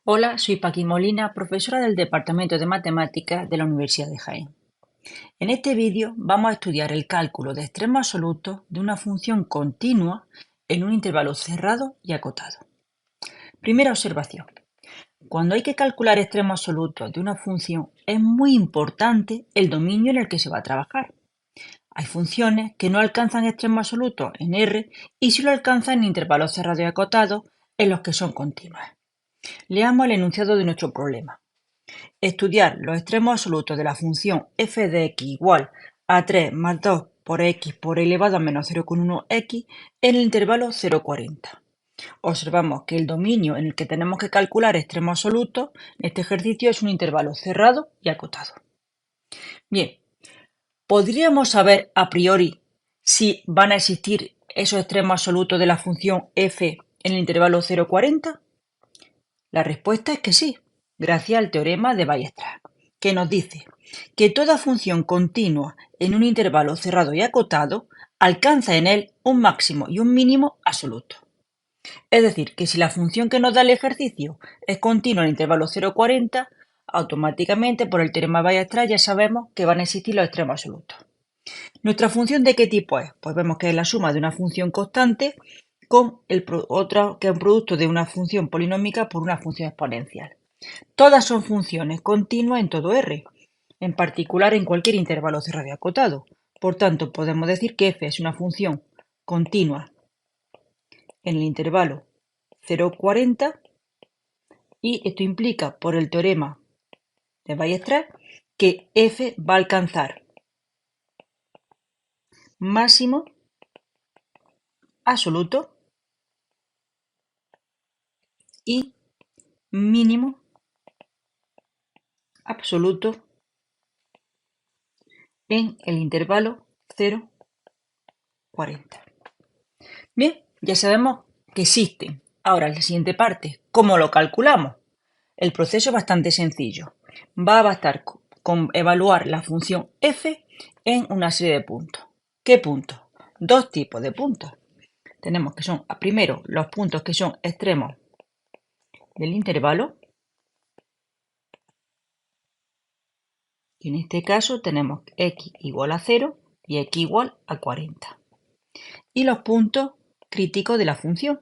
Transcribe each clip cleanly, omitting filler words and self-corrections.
Hola, soy Paqui Molina, profesora del Departamento de Matemáticas de la Universidad de Jaén. En este vídeo vamos a estudiar el cálculo de extremos absolutos de una función continua en un intervalo cerrado y acotado. Primera observación. Cuando hay que calcular extremos absolutos de una función es muy importante el dominio en el que se va a trabajar. Hay funciones que no alcanzan extremos absolutos en R y sí lo alcanzan en intervalos cerrados y acotados en los que son continuas. Leamos el enunciado de nuestro problema. Estudiar los extremos absolutos de la función f de x igual a 3 más 2 por x por elevado a menos 0,1x en el intervalo 0,40. Observamos que el dominio en el que tenemos que calcular extremos absolutos en este ejercicio es un intervalo cerrado y acotado. Bien, ¿podríamos saber a priori si van a existir esos extremos absolutos de la función f en el intervalo 0,40? La respuesta es que sí, gracias al teorema de Weierstrass, que nos dice que toda función continua en un intervalo cerrado y acotado alcanza en él un máximo y un mínimo absoluto. Es decir, que si la función que nos da el ejercicio es continua en el intervalo 0,40, automáticamente por el teorema de Weierstrass ya sabemos que van a existir los extremos absolutos. ¿Nuestra función de qué tipo es? Pues vemos que es la suma de una función constante con otra que es un producto de una función polinómica por una función exponencial. Todas son funciones continuas en todo R, en particular en cualquier intervalo cerrado y acotado. Por tanto, podemos decir que f es una función continua en el intervalo 0,40 y esto implica, por el teorema de Weierstrass, que f va a alcanzar máximo absoluto y mínimo absoluto en el intervalo 0,40. Bien, ya sabemos que existen. Ahora, la siguiente parte, ¿cómo lo calculamos? El proceso es bastante sencillo. Va a bastar con evaluar la función f en una serie de puntos. ¿Qué puntos? Dos tipos de puntos. Tenemos que son, primero, los puntos que son extremos del intervalo. Y en este caso tenemos x igual a 0 y x igual a 40. Y los puntos críticos de la función.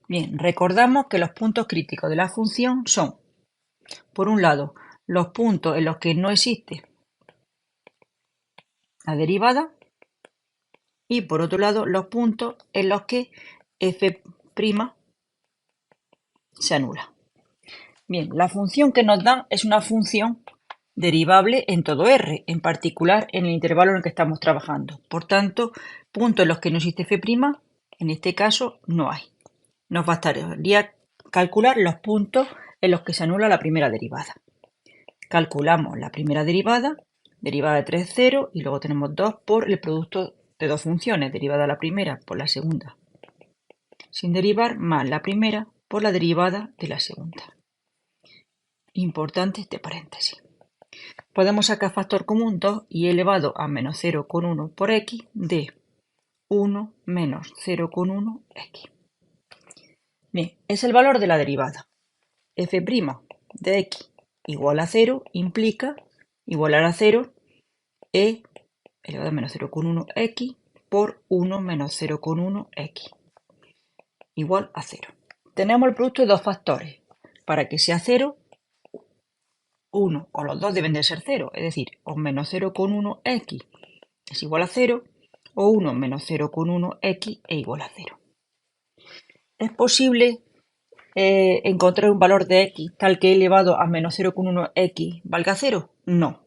Bien, recordamos que los puntos críticos de la función son, por un lado, los puntos en los que no existe la derivada y, por otro lado, los puntos en los que f' se anula. Bien, la función que nos dan es una función derivable en todo R, en particular en el intervalo en el que estamos trabajando. Por tanto, puntos en los que no existe f', en este caso no hay. Nos bastaría calcular los puntos en los que se anula la primera derivada. Calculamos la primera derivada de 3 es 0 y luego tenemos 2 por el producto de dos funciones, derivada la primera por la segunda sin derivar, más la primera por la derivada de la segunda. Importante este paréntesis. Podemos sacar factor común 2 y elevado a menos 0,1 por x de 1 menos 0,1x. Bien, es el valor de la derivada. f' de x igual a 0 implica igualar a 0 e elevado a menos 0,1x por 1 menos 0,1x igual a 0. Tenemos el producto de dos factores. Para que sea 0, uno o los dos deben de ser 0, es decir, o menos 0,1x es igual a 0, o 1 menos 0,1x es igual a 0. ¿Es posible encontrar un valor de x tal que elevado a menos 0,1x valga 0? No,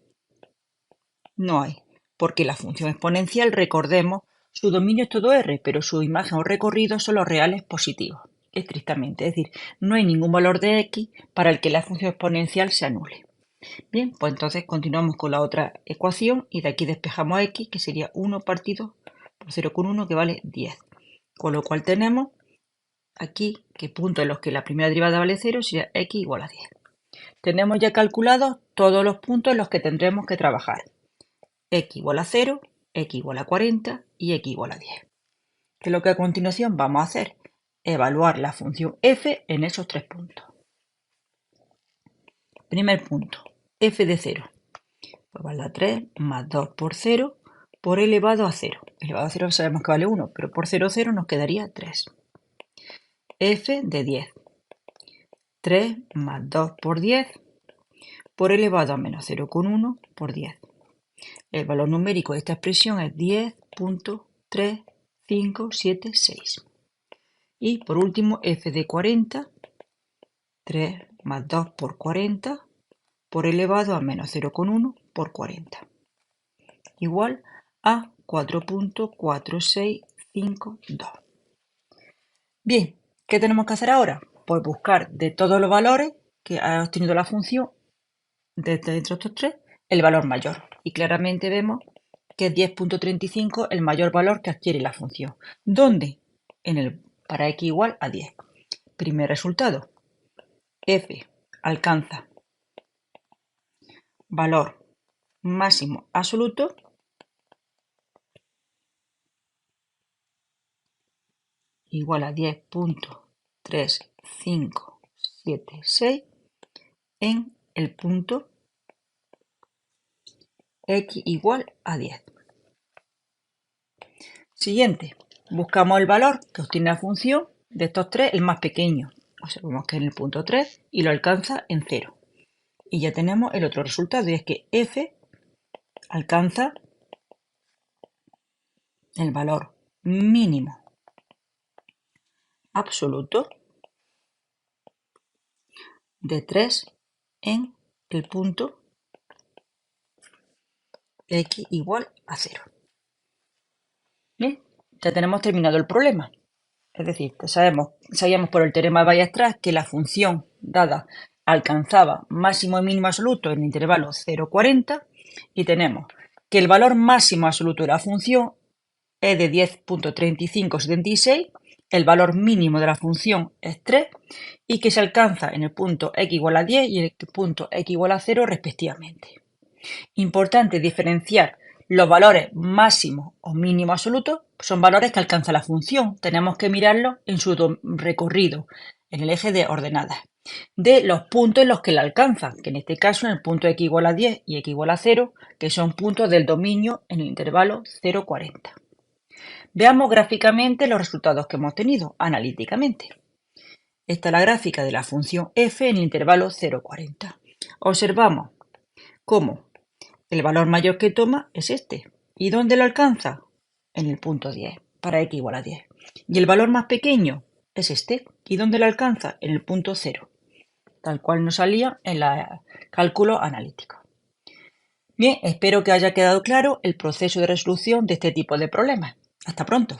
no hay, porque la función exponencial, recordemos, su dominio es todo R, pero su imagen o recorrido son los reales positivos, estrictamente. Es decir, no hay ningún valor de x para el que la función exponencial se anule. Bien, pues entonces continuamos con la otra ecuación y de aquí despejamos a x, que sería 1 partido por 0,1, que vale 10. Con lo cual tenemos aquí que puntos en los que la primera derivada vale 0 sería x igual a 10. Tenemos ya calculados todos los puntos en los que tendremos que trabajar. X igual a 0, x igual a 40 y x igual a 10. que es lo que a continuación vamos a hacer. Evaluar la función f en esos tres puntos. Primer punto, f de 0. Pues vale a 3 más 2 por 0 por elevado a 0. Elevado a 0 sabemos que vale 1, pero por 0, 0 nos quedaría 3. F de 10. 3 más 2 por 10 por elevado a menos 0,1 por 10. El valor numérico de esta expresión es 10.3576. Y por último, f de 40, 3 más 2 por 40 por elevado a menos 0,1 por 40. Igual a 4.4652. Bien, ¿qué tenemos que hacer ahora? Pues buscar de todos los valores que ha obtenido la función, entre estos tres, el valor mayor. Y claramente vemos que es 10.35 el mayor valor que adquiere la función. ¿Dónde? Para x igual a 10. Primer resultado. F alcanza valor máximo absoluto igual a 10.3576 en el punto x igual a 10. Siguiente, buscamos el valor que obtiene la función de estos tres, el más pequeño. Observamos que es en el punto 3 y lo alcanza en 0. Y ya tenemos el otro resultado, y es que f alcanza el valor mínimo absoluto de 3 en el punto x igual a 0. Bien, ya tenemos terminado el problema. Es decir, sabíamos por el teorema de Weierstrass que la función dada alcanzaba máximo y mínimo absoluto en el intervalo 0,40 y tenemos que el valor máximo absoluto de la función es de 10.3576, el valor mínimo de la función es 3 y que se alcanza en el punto x igual a 10 y en el punto x igual a 0 respectivamente. Importante diferenciar los valores máximos o mínimos absolutos, son valores que alcanza la función. Tenemos que mirarlos en su recorrido, en el eje de ordenadas, de los puntos en los que la alcanza, que en este caso en el punto x igual a 10 y x igual a 0, que son puntos del dominio en el intervalo 0,40. Veamos gráficamente los resultados que hemos tenido analíticamente. Esta es la gráfica de la función f en el intervalo 0,40. Observamos cómo el valor mayor que toma es este. ¿Y dónde lo alcanza? En el punto 10, para x igual a 10. Y el valor más pequeño es este. ¿Y dónde lo alcanza? En el punto 0, tal cual nos salía en el cálculo analítico. Bien, espero que haya quedado claro el proceso de resolución de este tipo de problemas. Hasta pronto.